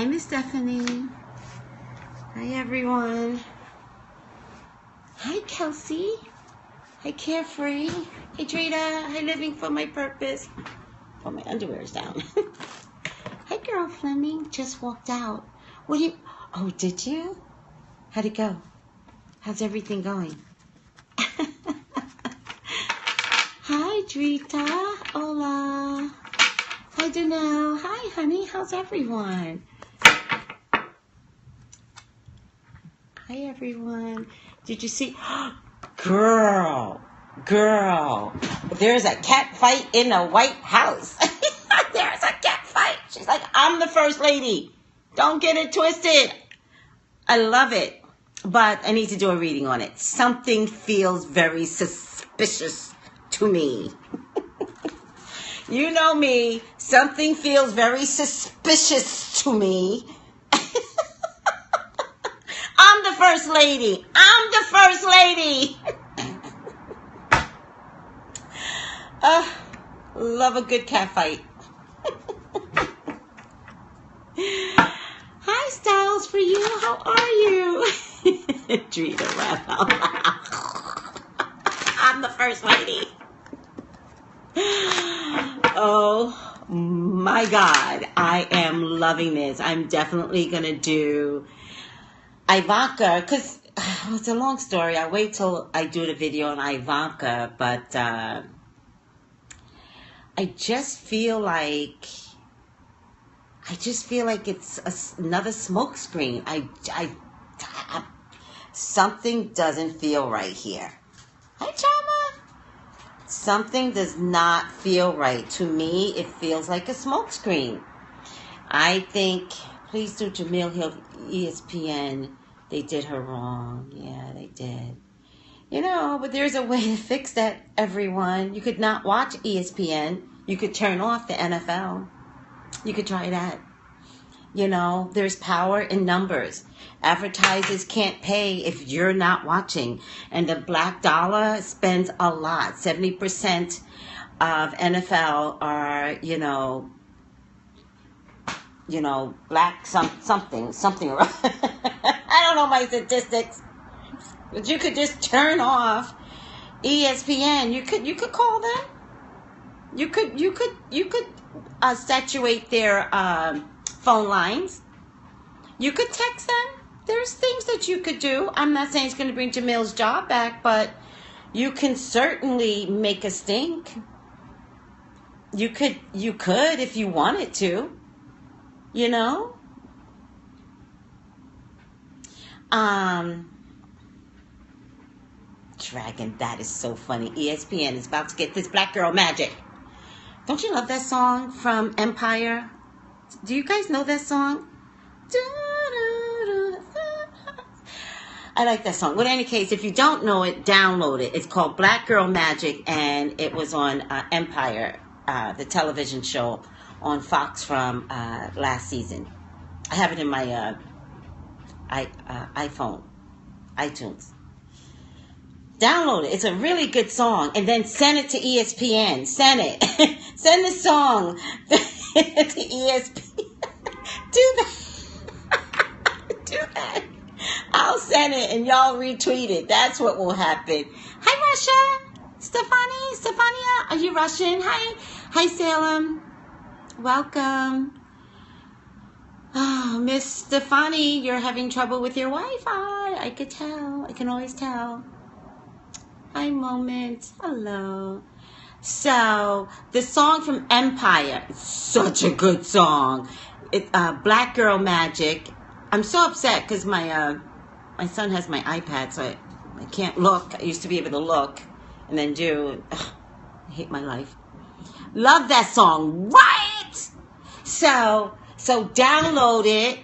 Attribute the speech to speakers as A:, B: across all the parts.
A: Miss Stephanie. Hi, everyone. Hi, Kelsey. Hi, Carefree. Hey, Drita. Hi, Living for My Purpose. Oh, my underwear is down. Hi, girl Fleming. Just walked out. What do you... Oh, did you? How'd it go? How's everything going? Hi, Drita. Hola. Hi, Danelle. Hi, honey. How's everyone? Hi, everyone. Did you see? Girl. There's a cat fight in the White House. There's a cat fight. She's like, I'm the first lady. Don't get it twisted. I love it. But I need to do a reading on it. Something feels very suspicious to me. You know me. Something feels very suspicious to me. I'm the first lady. Love a good cat fight. Hi, Styles, for you. How are you? Drita, laugh out loud. I'm the first lady. Oh my God. I am loving this. I'm definitely going to do Ivanka, because it's a long story. I'll wait till I do the video on Ivanka, but I just feel like it's another smoke screen. Something doesn't feel right here. Hi, Chama. Something does not feel right. To me, it feels like a smoke screen. I think, please do Jamil Hill, ESPN. They did her wrong. Yeah, they did. You know, but there's a way to fix that, everyone. You could not watch ESPN. You could turn off the NFL. You could try that. You know, there's power in numbers. Advertisers can't pay if you're not watching. And the black dollar spends a lot. 70% of NFL are, you know, black something. I don't know my statistics. But you could just turn off ESPN. You could call them. You could saturate their phone lines. You could text them. There's things that you could do. I'm not saying it's going to bring Jamil's job back, but you can certainly make a stink. You could if you wanted to. You know? Dragon, that is so funny. ESPN is about to get this black girl magic. Don't you love that song from Empire? Do you guys know that song? I like that song. Well, in any case, if you don't know it, download it. It's called Black Girl Magic, and it was on Empire, the television show on Fox from last season. I have it in my iPhone, iTunes. Download it. It's a really good song. And then send it to ESPN. Send it. Send the song to ESPN. Do that. I'll send it and y'all retweet it. That's what will happen. Hi, Russia. Stefania, are you Russian? Hi, Salem. Welcome. Oh, Miss Stefani, you're having trouble with your Wi-Fi. I could tell. I can always tell. Hi, Moment. Hello. So, the song from Empire, such a good song. It's Black Girl Magic. I'm so upset because my son has my iPad, so I can't look. I used to be able to look and then do. Ugh, I hate my life. Love that song, right? So download it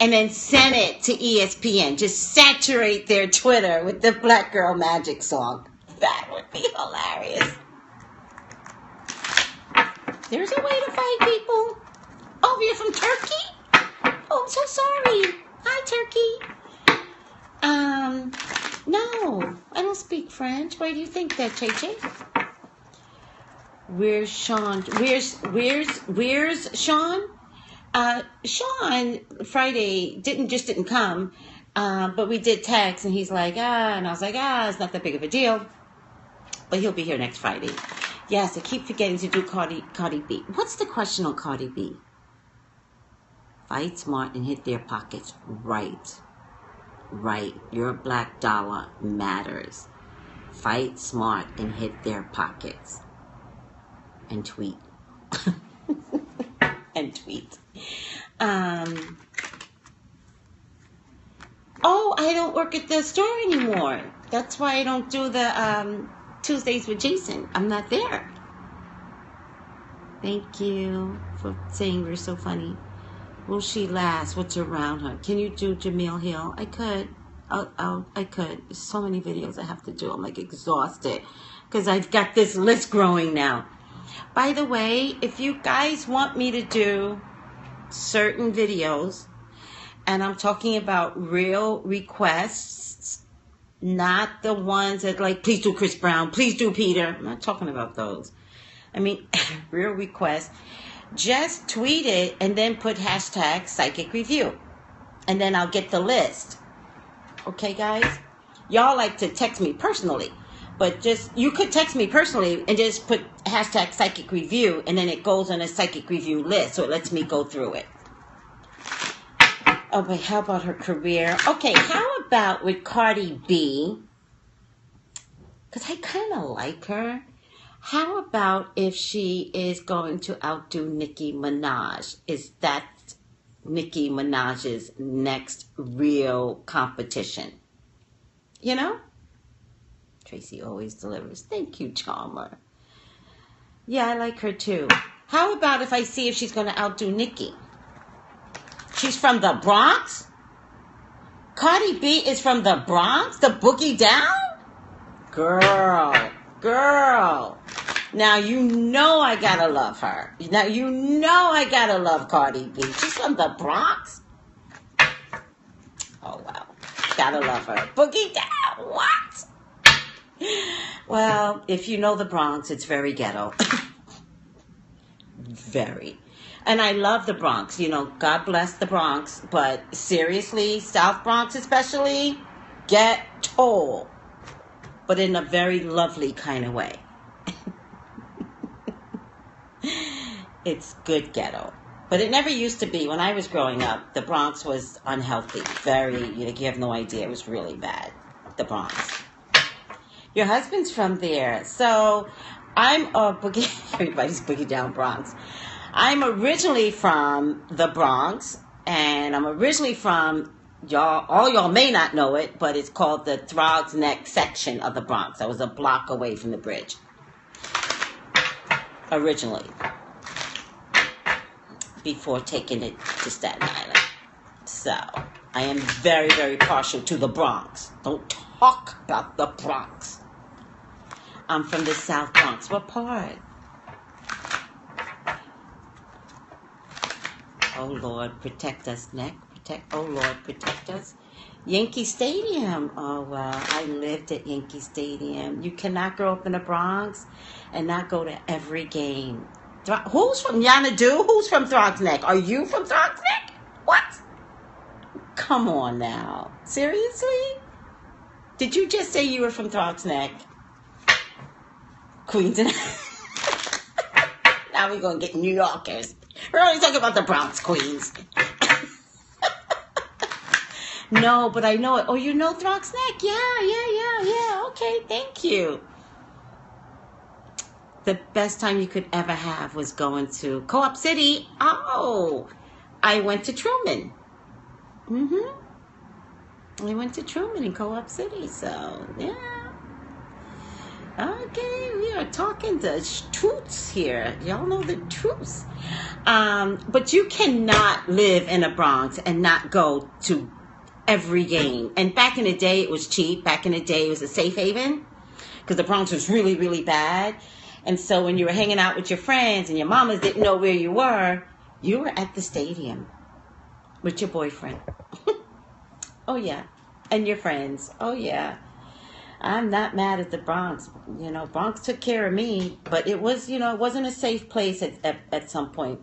A: and then send it to ESPN. Just saturate their Twitter with the Black Girl Magic song. That would be hilarious. There's a way to fight people. Oh, you're from Turkey? Oh, I'm so sorry. Hi, Turkey. No, I don't speak French. Why do you think that, Che? Where's Sean? Where's Sean? Sean Friday didn't come, but we did text, and he's like, and I was like, it's not that big of a deal, but he'll be here next Friday. Yes, I keep forgetting to do Cardi B. What's the question on Cardi B? Fight smart and hit their pockets. Right. Your black dollar matters. Fight smart and hit their pockets. And tweet. And tweet. I don't work at the store anymore. That's why I don't do the Tuesdays with Jason. I'm not there. Thank you for saying we're so funny. Will she last? What's around her? Can you do Jameel Hill? I could. I could. There's so many videos I have to do. I'm like exhausted because I've got this list growing now. By the way, if you guys want me to do certain videos, and I'm talking about real requests, not the ones that like, please do Chris Brown, please do Peter. I'm not talking about those. I mean, real requests. Just tweet it and then put hashtag psychic review. And then I'll get the list. Okay, guys? Y'all like to text me personally. But you could text me personally and just put hashtag psychic review. And then it goes on a psychic review list. So it lets me go through it. Oh, but how about her career? Okay, how about with Cardi B? Because I kind of like her. How about if she is going to outdo Nicki Minaj? Is that Nicki Minaj's next real competition? You know? Tracey always delivers. Thank you, Charmer. Yeah, I like her too. How about if I see if she's going to outdo Nicki? She's from the Bronx? Cardi B is from the Bronx? The Boogie Down? Girl. Now you know I gotta love her. Now you know I gotta love Cardi B. She's from the Bronx? Oh, wow. Gotta love her. Boogie Down. What? Well, if you know the Bronx, it's very ghetto. Very. And I love the Bronx. You know, God bless the Bronx. But seriously, South Bronx especially, ghetto. But in a very lovely kind of way. It's good ghetto. But it never used to be. When I was growing up, the Bronx was unhealthy. Very, you have no idea. It was really bad. The Bronx. Your husband's from there. So I'm a boogie. Everybody's boogie down Bronx. I'm originally from the Bronx. And I'm originally from, all y'all may not know it, but it's called the Throgs Neck section of the Bronx. I was a block away from the bridge. Originally. Before taking it to Staten Island. So, I am very, very partial to the Bronx. Don't talk about the Bronx. I'm from the South Bronx. What part? Oh, Lord, protect us, Nick. Oh, Lord, protect us. Yankee Stadium. Oh, well, I lived at Yankee Stadium. You cannot grow up in the Bronx and not go to every game. Who's from Yanadu? Who's from Throgs Neck? Are you from Throgs Neck? What? Come on now. Seriously? Did you just say you were from Throgs Neck? Queens and... Now we're going to get New Yorkers. We're only talking about the Bronx, Queens. No, but I know it. Oh, you know Throgs Neck? Yeah. Okay, thank you. The best time you could ever have was going to Co-op City. Oh, I went to Truman. I went to Truman in Co-op City, so yeah. Okay, we are talking the truths here. Y'all know the truths. But you cannot live in a Bronx and not go to every game. And back in the day, it was cheap. Back in the day, it was a safe haven because the Bronx was really, really bad. And so when you were hanging out with your friends and your mamas didn't know where you were at the stadium with your boyfriend. Oh, yeah. And your friends. Oh, yeah. I'm not mad at the Bronx. You know, Bronx took care of me. But it was, it wasn't a safe place at some point.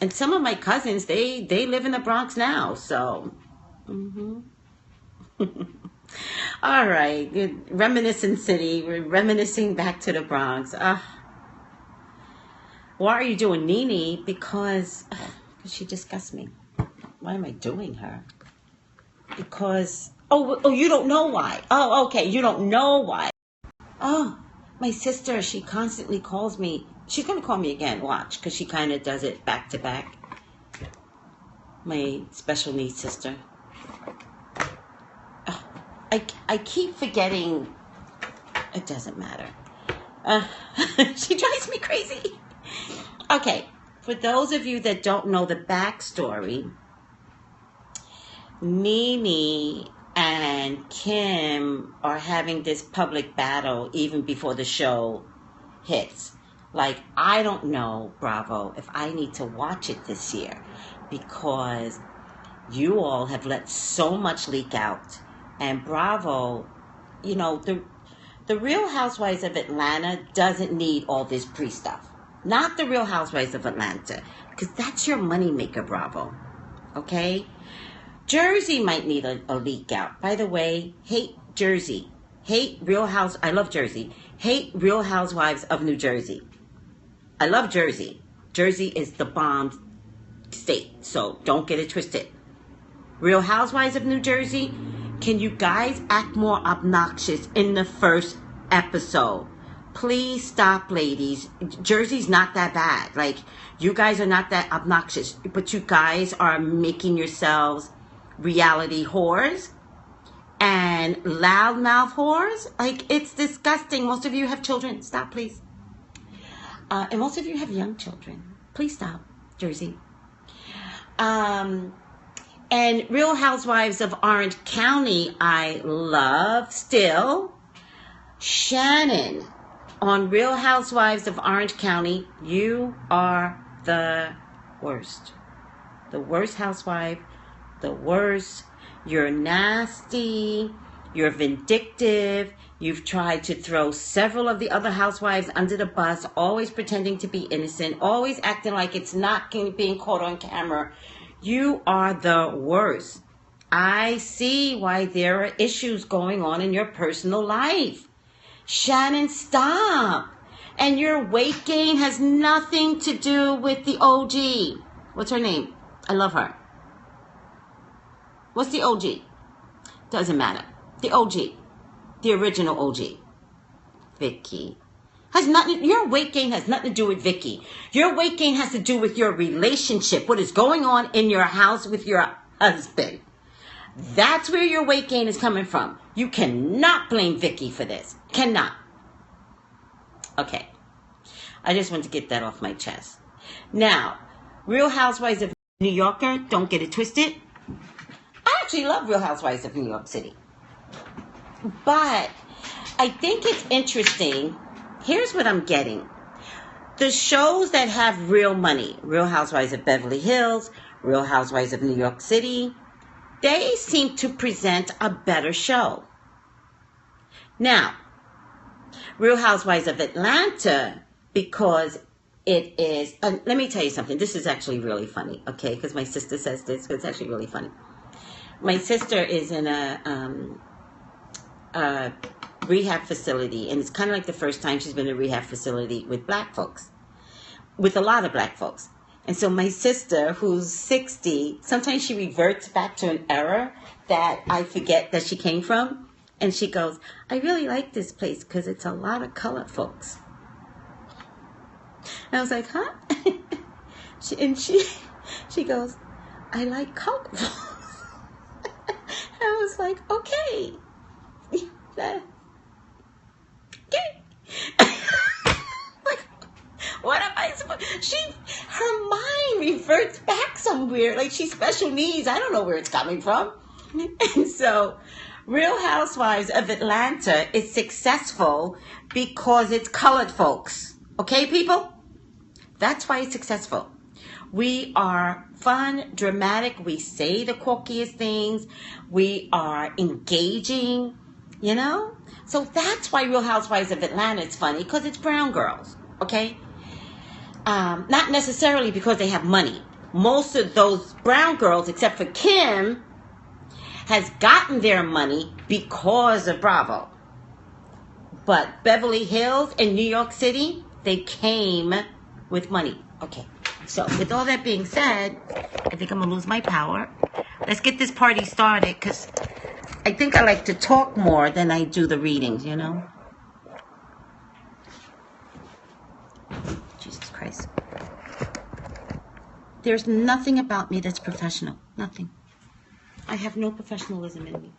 A: And some of my cousins, they live in the Bronx now, so. All right, reminiscent city. We're reminiscing back to the Bronx. Why are you doing Nene? Because she disgusts me. Why am I doing her? Because, oh, you don't know why. Oh, okay, you don't know why. Oh, my sister, she constantly calls me. She's going to call me again, watch, because she kind of does it back to back. My special needs sister. Oh, I keep forgetting. It doesn't matter. She drives me crazy. Okay, for those of you that don't know the backstory, Nene and Kim are having this public battle even before the show hits. Like, I don't know, Bravo, if I need to watch it this year because you all have let so much leak out. And Bravo, you know, the Real Housewives of Atlanta doesn't need all this pre-stuff. Not the Real Housewives of Atlanta, because that's your moneymaker, Bravo. Okay? Jersey might need a leak out. By the way, hate Jersey. Hate Real House. I love Jersey. Hate Real Housewives of New Jersey. I love Jersey. Jersey is the bomb state, so don't get it twisted. Real Housewives of New Jersey, can you guys act more obnoxious in the first episode? Please stop, ladies. Jersey's not that bad. Like, you guys are not that obnoxious, but you guys are making yourselves reality whores and loudmouth whores. Like, it's disgusting. Most of you have children. Stop, please. And most of you have young children. Please stop, Jersey. And Real Housewives of Orange County, I love still. Shannon on Real Housewives of Orange County, you are the worst. The worst housewife. The worst. You're nasty. You're vindictive. You've tried to throw several of the other housewives under the bus, always pretending to be innocent, always acting like it's not being caught on camera. You are the worst. I see why there are issues going on in your personal life. Shannon, stop. And your weight gain has nothing to do with the OG. What's her name? I love her. What's the OG? Doesn't matter. The OG. The original OG. Vicky. Has nothing. Your weight gain has nothing to do with Vicky. Your weight gain has to do with your relationship. What is going on in your house with your husband. That's where your weight gain is coming from. You cannot blame Vicky for this. Cannot. Okay. I just want to get that off my chest. Now, Real Housewives of New Yorker, don't get it twisted. I actually love Real Housewives of New York City. But I think it's interesting. Here's what I'm getting. The shows that have real money, Real Housewives of Beverly Hills, Real Housewives of New York City, they seem to present a better show. Now, Real Housewives of Atlanta, because it is, let me tell you something. This is actually really funny, okay? Because my sister says this, but it's actually really funny. My sister is in a rehab facility, and it's kind of like the first time she's been in a rehab facility with black folks, with a lot of black folks. And so my sister, who's 60, sometimes she reverts back to an era that I forget that she came from. And she goes, I really like this place because it's a lot of colored folks. And I was like, huh? she goes, I like colored folks. I was like, okay. Okay. Like, what am I supposed? Her mind reverts back somewhere. Like, she's special needs. I don't know where it's coming from. And so, Real Housewives of Atlanta is successful because it's colored folks. Okay, people? That's why it's successful. We are fun, dramatic. We say the quirkiest things. We are engaging, you know? So that's why Real Housewives of Atlanta is funny, because it's brown girls, okay? Not necessarily because they have money. most of those brown girls, except for Kim, has gotten their money because of Bravo. But Beverly Hills and New York City, they came with money. Okay, so with all that being said, I think I'm going to lose my power. Let's get this party started, because I think I like to talk more than I do the readings, you know? Jesus Christ. There's nothing about me that's professional. Nothing. I have no professionalism in me.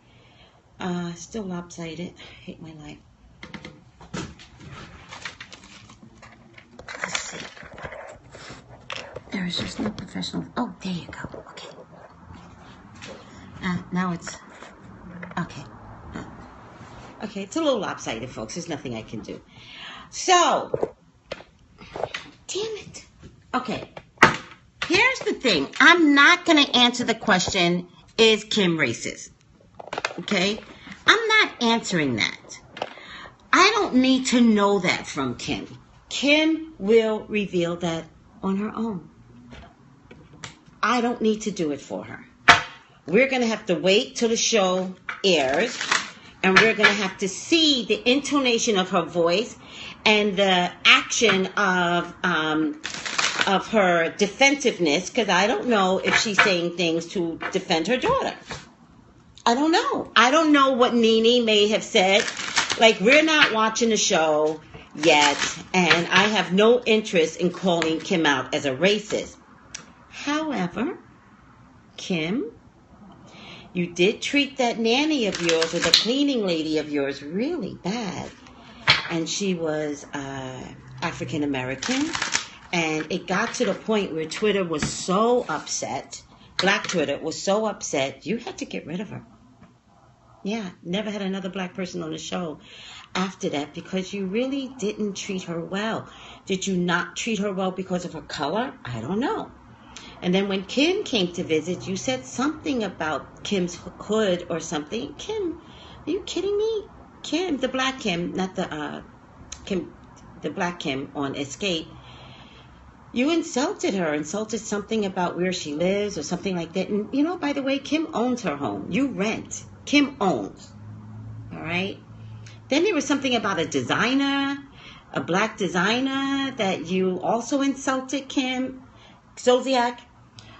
A: Still lopsided. Hate my life. Let's see. There is just no professional. Oh, there you go. Okay. Now it's... Okay. Okay, it's a little lopsided, folks. There's nothing I can do. So... Damn it. Okay. Here's the thing. I'm not going to answer the question, is Kim racist? Okay? I'm not answering that. I don't need to know that from Kim. Kim will reveal that on her own. I don't need to do it for her. We're going to have to wait till the show airs, and we're going to have to see the intonation of her voice and the action of her defensiveness, because I don't know if she's saying things to defend her daughter. I don't know. I don't know what Nene may have said. Like, we're not watching the show yet, and I have no interest in calling Kim out as a racist. However, Kim, you did treat that nanny of yours, or the cleaning lady of yours, really bad. And she was African American. And it got to the point where Twitter was so upset, Black Twitter was so upset, you had to get rid of her. Yeah, never had another black person on the show after that, because you really didn't treat her well. Did you not treat her well because of her color? I don't know. And then when Kim came to visit, you said something about Kim's hood or something. Kim, are you kidding me? Kim, the black Kim, not the Kim, the black Kim on Escape. You insulted her, insulted something about where she lives or something like that. And, you know, by the way, Kim owns her home. You rent. Kim owns. All right? Then there was something about a designer, a black designer, that you also insulted Kim Zodiac.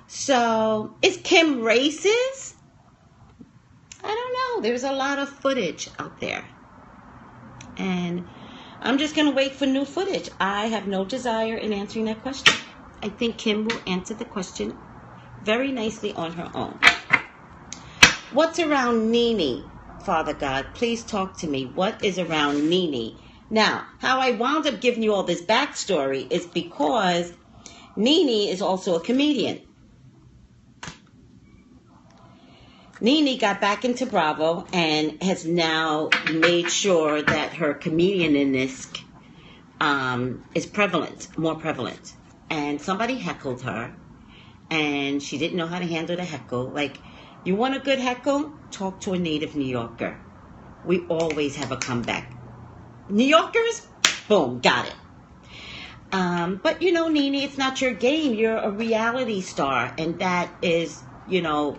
A: So, is Kim racist? I don't know. There's a lot of footage out there. And I'm just going to wait for new footage. I have no desire in answering that question. I think Kim will answer the question very nicely on her own. What's around Nene, Father God? Please talk to me. What is around Nene? Now, how I wound up giving you all this backstory is because Nene is also a comedian. Nene got back into Bravo and has now made sure that her comedianness is prevalent, more prevalent. And somebody heckled her, and she didn't know how to handle the heckle. Like, you want a good heckle? Talk to a native New Yorker. We always have a comeback. New Yorkers? Boom, got it. But, you know, Nene, it's not your game. You're a reality star, and that is, you know,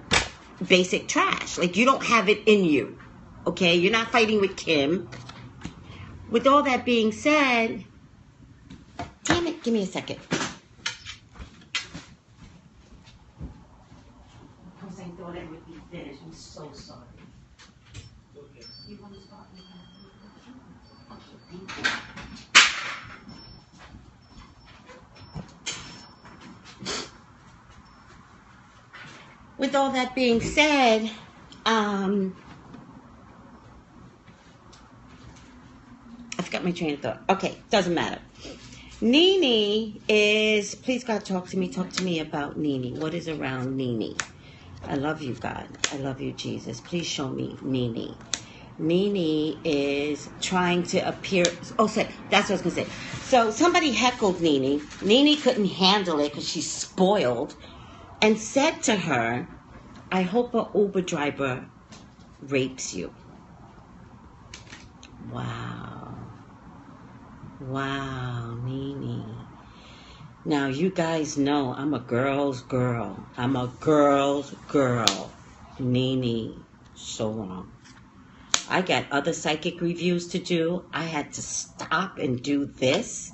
A: basic trash. Like, you don't have it in you. Okay? You're not fighting with Kim. With all that being said, damn it, give me a second. Because I thought I would be finished. I'm so sorry. Okay. You want to start with that? Okay, thank you. With all that being said, I forgot my train of thought. Okay, doesn't matter. Nene is, please God, talk to me about Nene. What is around Nene? I love you, God. I love you, Jesus. Please show me Nene. Nene is trying to appear, oh, sorry, that's what I was going to say. So somebody heckled Nene. Nene couldn't handle it because she's spoiled, and said to her, I hope an Uber driver rapes you. Wow. Wow, Nene. Now, you guys know I'm a girl's girl. I'm a girl's girl. Nene, so wrong. I got other psychic reviews to do. I had to stop and do this.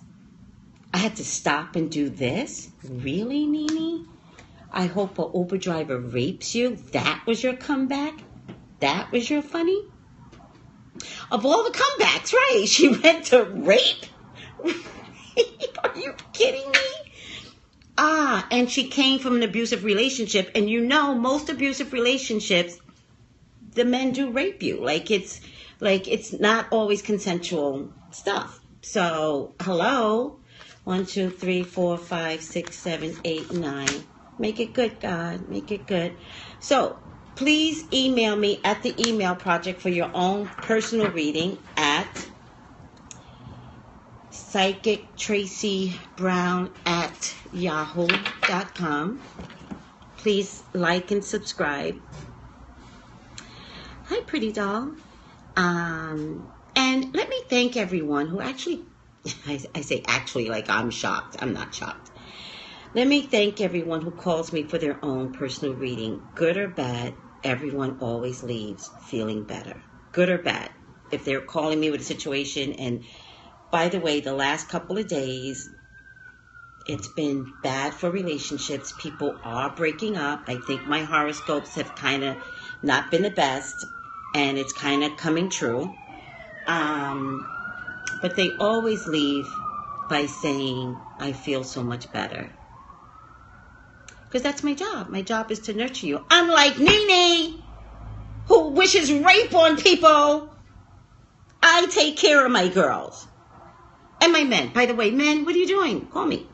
A: Really, Nene? I hope a Uber driver rapes you. That was your comeback? That was your funny? Of all the comebacks, right? She went to rape? Are you kidding me? And she came from an abusive relationship. And you know, most abusive relationships, the men do rape you. It's not always consensual stuff. So, hello. 1, 2, 3, 4, 5, 6, 7, 8, 9. Make it good, God. Make it good. So, please email me at the email project for your own personal reading at psychictracybrown@yahoo.com. Please like and subscribe. Hi, pretty doll. And let me thank everyone who actually, I say actually like I'm shocked. I'm not shocked. Let me thank everyone who calls me for their own personal reading. Good or bad, everyone always leaves feeling better. Good or bad. If they're calling me with a situation, and by the way, the last couple of days, it's been bad for relationships. People are breaking up. I think my horoscopes have kind of not been the best, and it's kind of coming true. But they always leave by saying, I feel so much better. Because that's my job. My job is to nurture you. Unlike Nene, who wishes rape on people, I take care of my girls. And my men. By the way, men, what are you doing? Call me.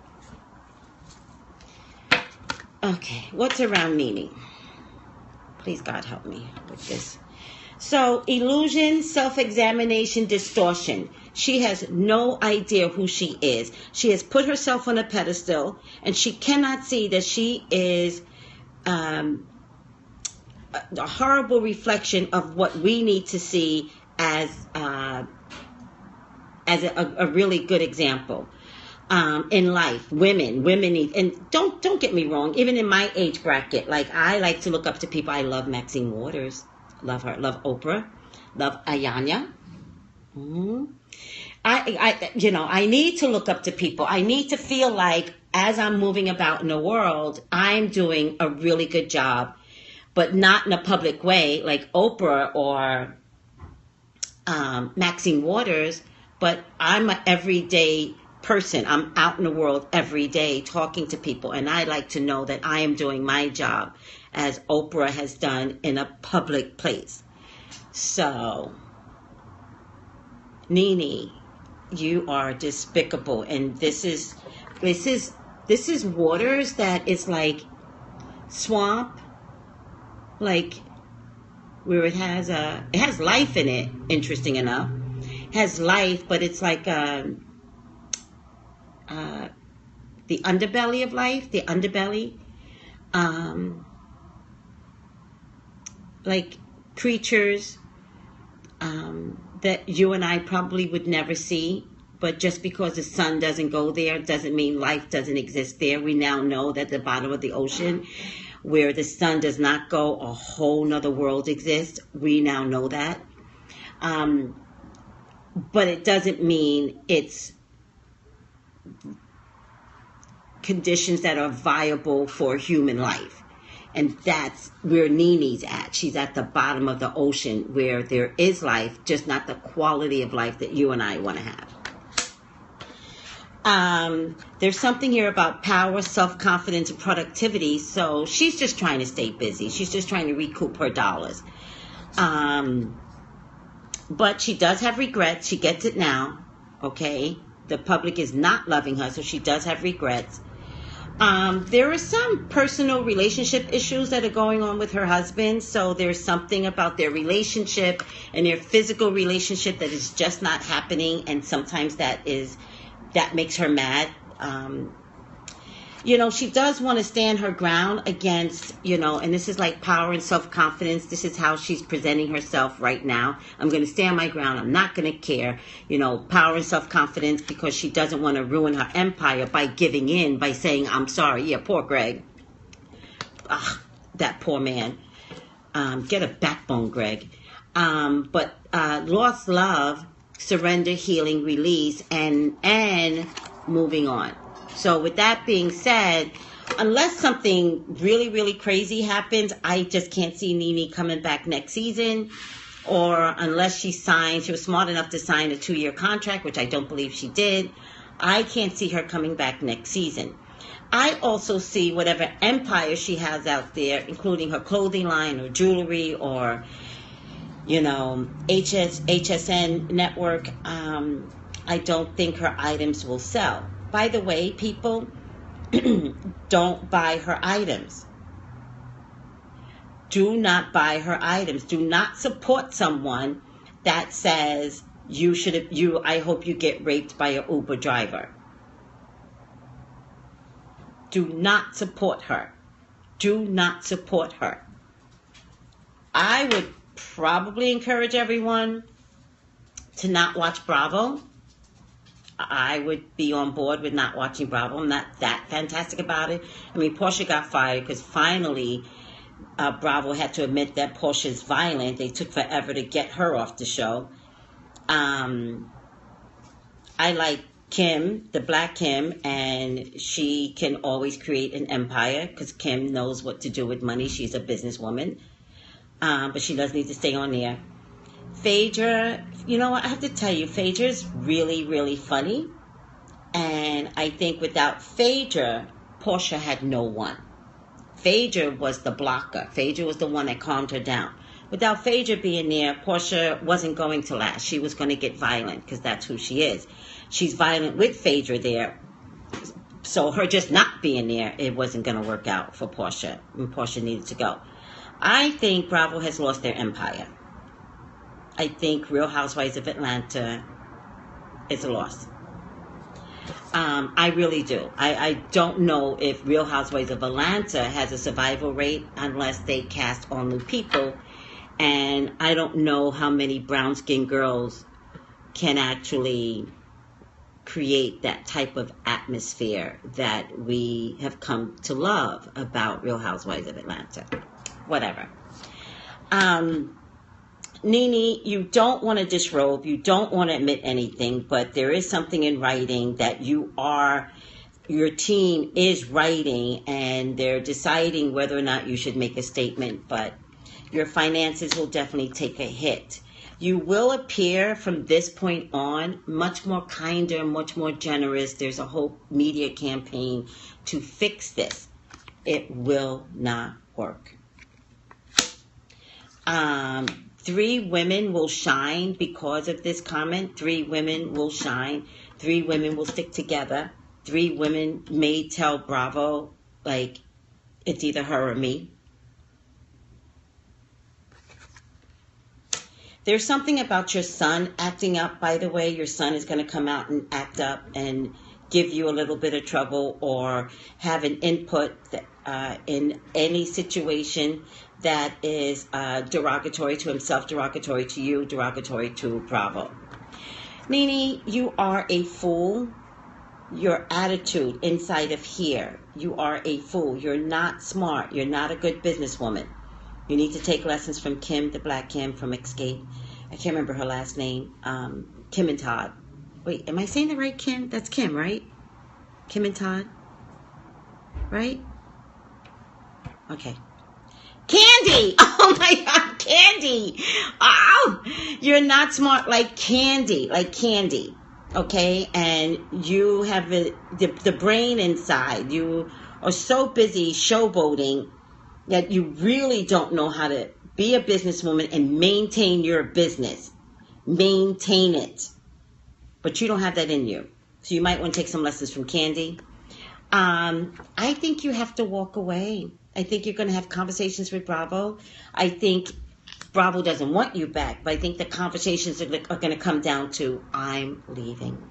A: Okay, what's around Nene? Please, God, help me with this. So, illusion, self-examination, distortion. She has no idea who she is. She has put herself on a pedestal, and she cannot see that she is a horrible reflection of what we need to see as a really good example. In life, women need, and don't get me wrong, even in my age bracket, I like to look up to people. I love Maxine Waters. Love her. Love Oprah. Love Ayanya. I need to look up to people. I need to feel like as I'm moving about in the world, I'm doing a really good job, but not in a public way like Oprah or Maxine Waters, but I'm an everyday person. I'm out in the world every day talking to people, and I like to know that I am doing my job as Oprah has done in a public place. So, Nene, you are despicable, and this is waters that is like swamp, like where it has life in it. Interesting enough, it has life, but it's like the underbelly of life, the underbelly. Like creatures that you and I probably would never see, but just because the sun doesn't go there doesn't mean life doesn't exist there. We now know that the bottom of the ocean, where the sun does not go, a whole nother world exists. We now know that. But it doesn't mean it's conditions that are viable for human life. And that's where Nene's at. She's at the bottom of the ocean where there is life, just not the quality of life that you and I want to have. There's something here about power, self-confidence, and productivity. So she's just trying to stay busy. She's just trying to recoup her dollars. But she does have regrets. She gets it now. Okay? The public is not loving her, so she does have regrets. There are some personal relationship issues that are going on with her husband. So there's something about their relationship and their physical relationship that is just not happening. And sometimes that makes her mad. She does want to stand her ground against, and this is like power and self-confidence. This is how she's presenting herself right now. I'm going to stand my ground. I'm not going to care. Power and self-confidence, because she doesn't want to ruin her empire by giving in, by saying, I'm sorry. Yeah, poor Greg. That poor man. Get a backbone, Greg. But lost love, surrender, healing, release, and moving on. So with that being said, unless something really, really crazy happens, I just can't see Nene coming back next season. Or unless she was smart enough to sign a 2-year contract, which I don't believe she did. I can't see her coming back next season. I also see whatever empire she has out there, including her clothing line or jewelry or, HSN network. I don't think her items will sell. By the way, people, don't buy her items. Do not buy her items. Do not support someone that says I hope you get raped by an Uber driver. Do not support her. Do not support her. I would probably encourage everyone to not watch Bravo. I would be on board with not watching Bravo. I'm not that fantastic about it. I mean, Portia got fired because finally Bravo had to admit that Portia's violent. They took forever to get her off the show. I like Kim, the Black Kim, and she can always create an empire because Kim knows what to do with money. She's a businesswoman, but she does need to stay on there. Phaedra, I have to tell you, Phaedra's really, really funny. And I think without Phaedra, Portia had no one. Phaedra was the blocker. Phaedra was the one that calmed her down. Without Phaedra being there, Portia wasn't going to last. She was going to get violent because that's who she is. She's violent with Phaedra there. So her just not being there, it wasn't going to work out for Portia. And Portia needed to go. I think Bravo has lost their empire. I think Real Housewives of Atlanta is a loss. I really do. I don't know if Real Housewives of Atlanta has a survival rate unless they cast all new people. And I don't know how many brown-skinned girls can actually create that type of atmosphere that we have come to love about Real Housewives of Atlanta. Whatever. Nene, you don't want to disrobe, you don't want to admit anything, but there is something in writing that your team is writing, and they're deciding whether or not you should make a statement, but your finances will definitely take a hit. You will appear from this point on much more kinder, much more generous. There's a whole media campaign to fix this. It will not work. 3 women will shine because of this comment. 3 women will shine. 3 women will stick together. 3 women may tell Bravo, like, it's either her or me. There's something about your son acting up, by the way. Your son is going to come out and act up and give you a little bit of trouble or have an input in any situation that is derogatory to himself, derogatory to you, derogatory to Bravo. Nene, you are a fool. Your attitude inside of here, you are a fool. You're not smart. You're not a good businesswoman. You need to take lessons from Kim, the Black Kim from Escape. I can't remember her last name. Kim and Todd. Wait, am I saying the right Kim? That's Kim, right? Kim and Todd? Right? Okay. Candy! Oh my God, Candy! Oh, you're not smart like Candy. Okay? And you have the brain inside. You are so busy showboating that you really don't know how to be a businesswoman and maintain your business. Maintain it. But you don't have that in you. So you might want to take some lessons from Candy. I think you have to walk away. I think you're going to have conversations with Bravo. I think Bravo doesn't want you back, but I think the conversations are going to come down to, I'm leaving.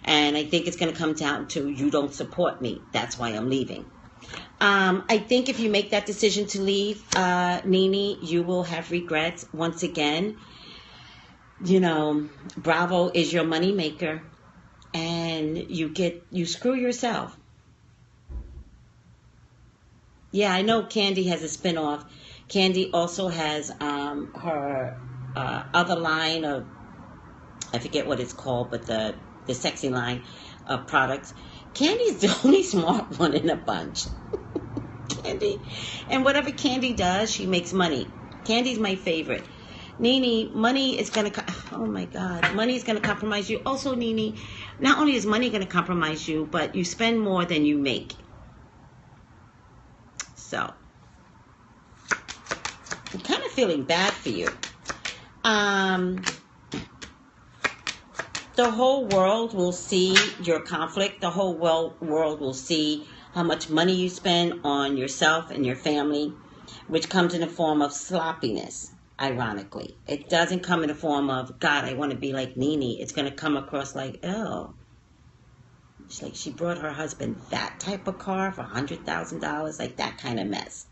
A: And I think it's going to come down to you don't support me. That's why I'm leaving. I think if you make that decision to leave, Nene, you will have regrets. Once again, Bravo is your money maker, and you screw yourself. Yeah, I know Candy has a spinoff. Candy also has her other line of, I forget what it's called, but the sexy line of products. Candy's the only smart one in a bunch. Candy. And whatever Candy does, she makes money. Candy's my favorite. Nene, money is going to, oh my God, money is going to compromise you. Also, Nene, not only is money going to compromise you, but you spend more than you make. So, I'm kind of feeling bad for you. The whole world will see your conflict. The whole world will see how much money you spend on yourself and your family, which comes in the form of sloppiness, ironically. It doesn't come in the form of, God, I want to be like Nene. It's going to come across like, oh. She's like, she brought her husband that type of car for $100,000, like that kind of mess.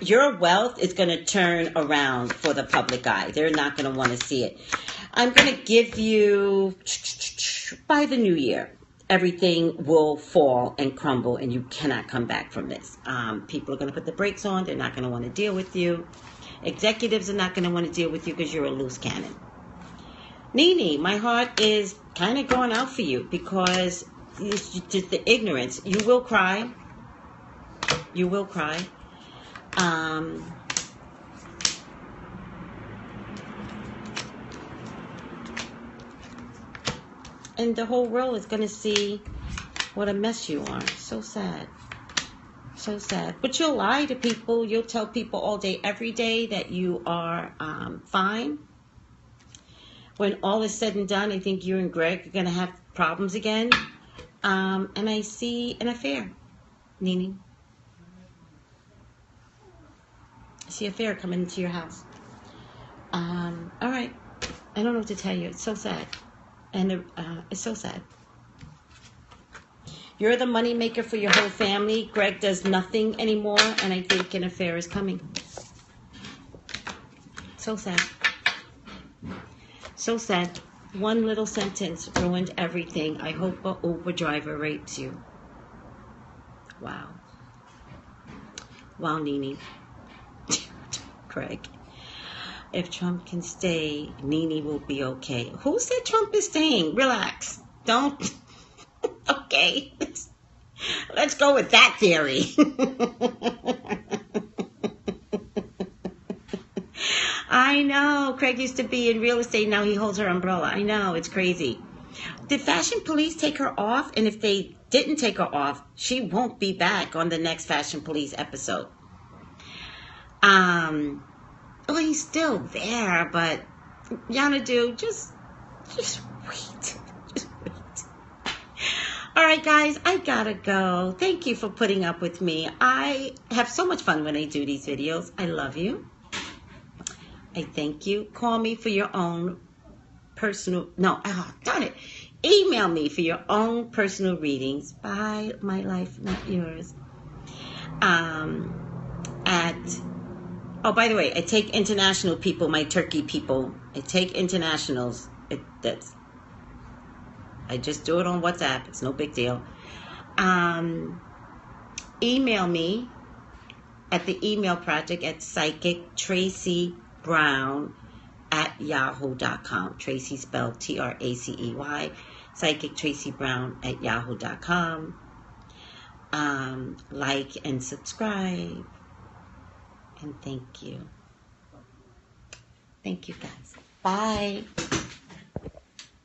A: Your wealth is going to turn around for the public eye. They're not going to want to see it. I'm going to give you, by the new year, everything will fall and crumble, and you cannot come back from this. People are going to put the brakes on. They're not going to want to deal with you. Executives are not going to want to deal with you because you're a loose cannon. Nene, my heart is kind of going out for you because it's just the ignorance. You will cry. You will cry. And the whole world is going to see what a mess you are. So sad. So sad. But you'll lie to people. You'll tell people all day, every day that you are fine. When all is said and done, I think you and Greg are going to have problems again. And I see an affair, Nene. I see an affair coming into your house. All right. I don't know what to tell you. It's so sad. And it's so sad. You're the money maker for your whole family. Greg does nothing anymore, and I think an affair is coming. So sad. So sad. One little sentence ruined everything. I hope an Uber driver rapes you. Wow. Wow, Nene. Greg. If Trump can stay, Nene will be okay. Who said Trump is staying? Relax. Don't. Okay. Let's go with that theory. I know. Craig used to be in real estate. Now he holds her umbrella. I know. It's crazy. Did Fashion Police take her off? And if they didn't take her off, she won't be back on the next Fashion Police episode. Well, he's still there, but Yanadu, just wait. Just wait. All right, guys, I gotta go. Thank you for putting up with me. I have so much fun when I do these videos. I love you. I thank you. Call me for your own personal, darn it. Email me for your own personal readings. By my life, not yours. By the way, I take international people, my Turkey people. I take internationals. I just do it on WhatsApp. It's no big deal. Email me at the email project at psychictracybrown@yahoo.com. Tracey spelled Tracey. psychictracybrown@yahoo.com. Like and subscribe. And thank you. Thank you, guys. Bye.